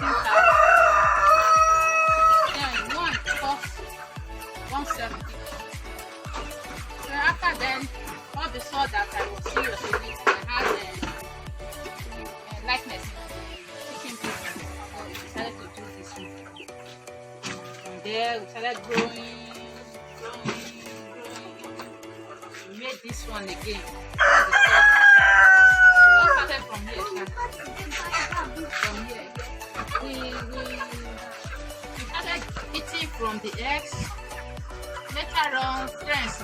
cows. Then one costs 170. So after then, all the saw that I was serious with it, I had a likeness in the chicken business. So we decided to do this one. From there, we started growing. We made this one again. All started from here. From here. We started eating from the eggs. Later on, friends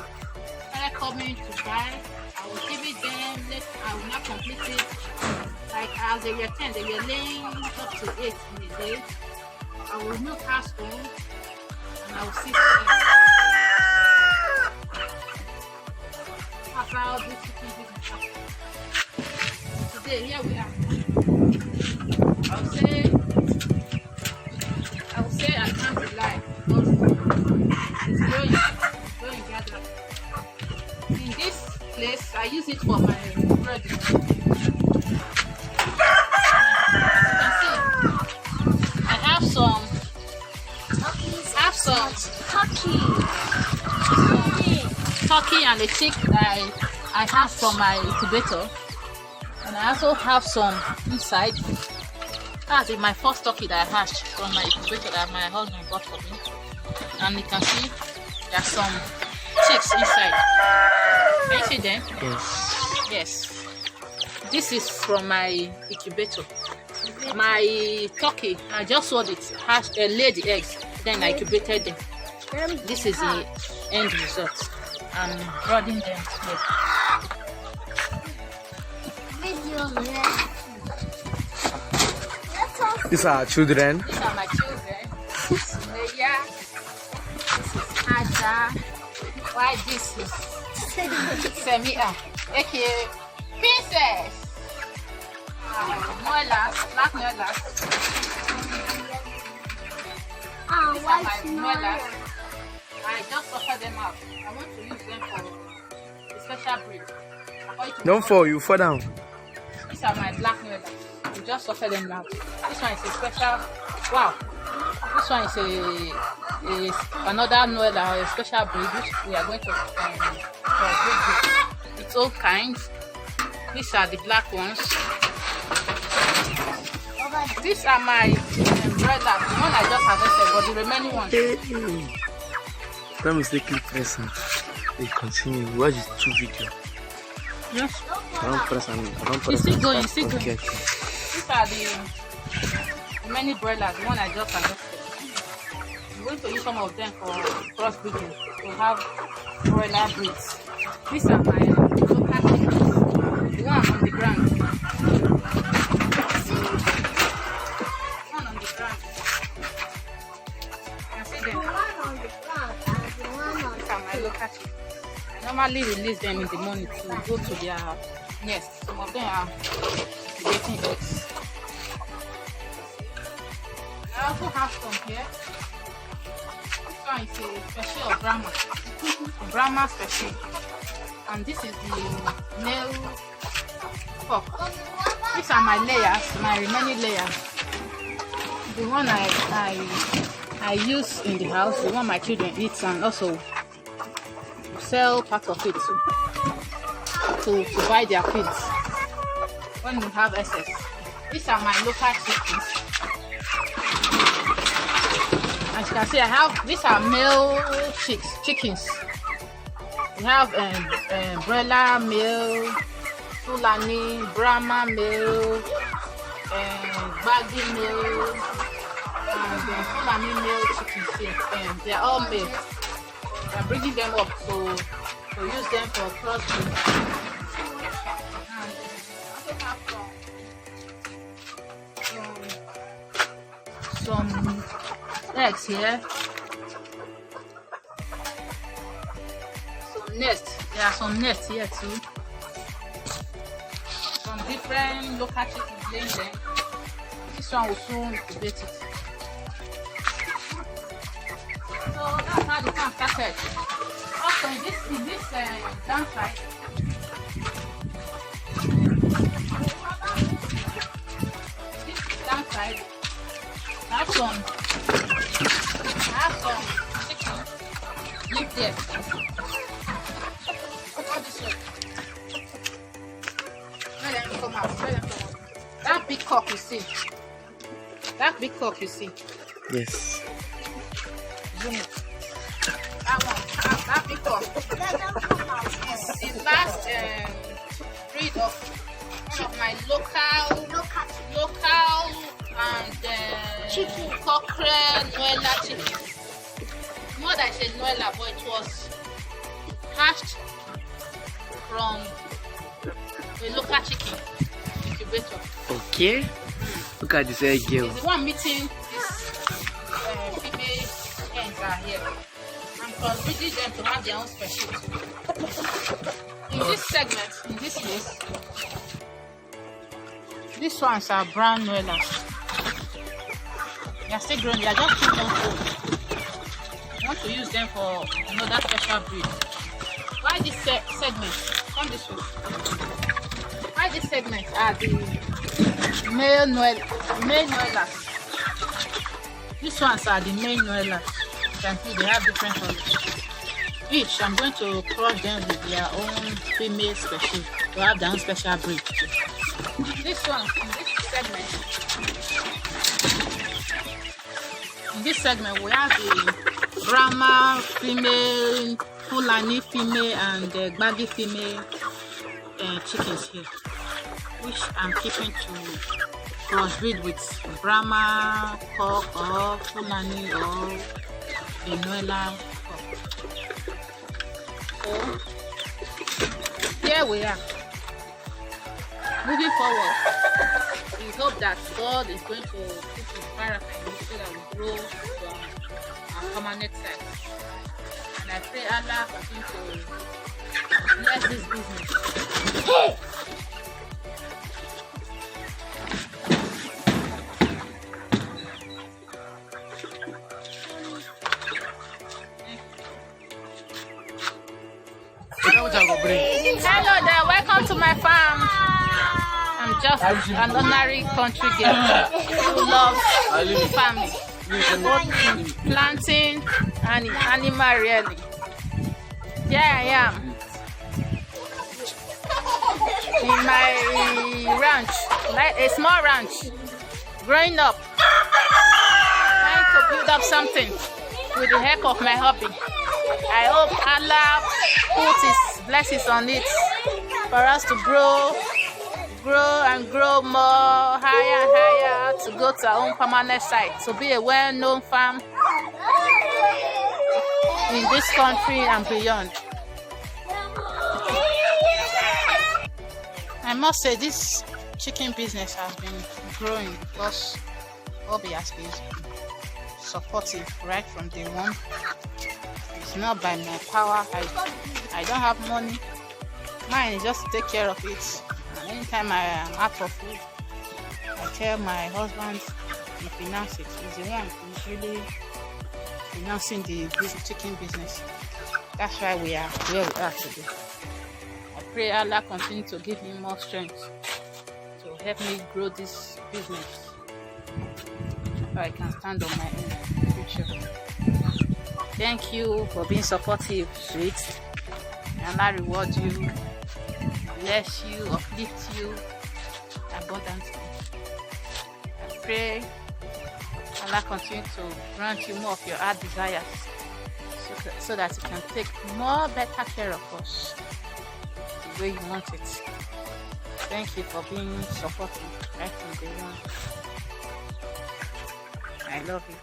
started coming to buy. I will give it them. I will not complete it. Like as they were 10, they were laying up to 8 in a day. I will milk her stone and I will sit there. After all this chicken business. Today, here we are. I would say I can't rely because it's growing gradually. In this place, I use it for my bread. As you can see, I have some turkey and a chick that I have from my incubator. And I also have some inside. That's my first turkey that I hatched from my incubator that my husband bought for me. And you can see there's some chicks inside. Can you see them? Yes. Yes. This is from my incubator. My turkey, I just sold it, has laid the eggs, then I incubated them. This is the end result. I'm brooding them here. These are children. These are my children. This is Leia. This is Aja. Why this is Semia, aka Princess. Moelas, black moelas. These are my moelas. I just offer them out. I want to use them for a special breed. Don't fall, you fall down. These are my black moelas. We just offer them out. This one is a special. Wow. This one is another Noella, a special breed which we are going to breed its own kinds. These are the black ones. These are my broilers, the one I just harvested, but the remaining ones. That mistakenly press and they continue. Watch the 2 videos. Yes. I don't press and I don't press. It's still going, it's still going. Okay. These are the many broilers, the one I just harvested. I'm going to use some of them for crossbreeding to have broiler breeds. These are my local chickens, the one on the ground. One on the ground. You can see them. These are my local chickens. I normally release them in the morning to go to their nest. Some of them are getting eggs. I also have some here. This one is a special of Brahma. Brahma special. And this is the male pup. These are my layers, my remaining layers. The one I use in the house, the one my children eat, and also sell part of it to buy their feeds when we have excess. These are my local chickens. As you can see, I have these are male chickens. We have broiler male, Fulani, Brahma male, Baggy male, and Fulani male chickens here. They are all male. We are bringing them up to use them for crossbreeding. Some eggs here. Some nests. There are some nests here too. Some different local chickens laying them. This one will soon incubate it. So that's how the farm started. Also, in this downside, come out. Let them come out. That big cock you see. That big cock you see. Yes. Zoom it. That one. That big cock. It's the last breed of one of my local and cockerel Noella chicken. More than a Noella, but it was hatched from a local chicken incubator. Okay. Look at this egg girl. It's the one meeting this female hens are here. I'm convincing them to have their own specialty. In this segment, in this place, these ones are brown Noellas. They are still growing, they are just 2 months old. I want to use them for another special breed. Why this segment? Come this way. Why this segment are the male Noellas. These ones are the male Noellas. You can see they have different colors. Each, I'm going to cross them with their own female species to have their own special breed. This one, in this segment, we have the Brahma female, Fulani female, and the Gbagi female chickens here, which I'm keeping to crossbreed with Brahma cock or Fulani or the Noella cock. So here we are. Moving forward, we hope that God is going to put his baraka in us so that we grow from our permanent side. And I pray Allah continue to bless this business. Hello there, welcome to my farm. I'm just an ordinary country girl who loves farming, both planting and animal rearing. Here I am in my ranch, like a small ranch, growing up, trying to build up something with the help of my hobby. I hope Allah put his blessings on it for us to grow and grow more, higher and higher, to go to our own permanent site, to be a well-known farm in this country and beyond. I must say this chicken business has been growing because Obi has been supportive right from day one. It's not by my power. I don't have money. Mine is just to take care of it. And anytime I am out of food, I tell my husband he finance it. He's the one who's really financing the chicken business. That's why we are where we are today. I pray Allah continue to give me more strength to help me grow this business so I can stand on my own in the future. Thank you for being supportive to it. And I reward you, bless you, uplift you abundantly. I pray Allah continue to grant you more of your heart desires so that you can take more better care of us the way you want it. Thank you for being supportive right from day one. I love you.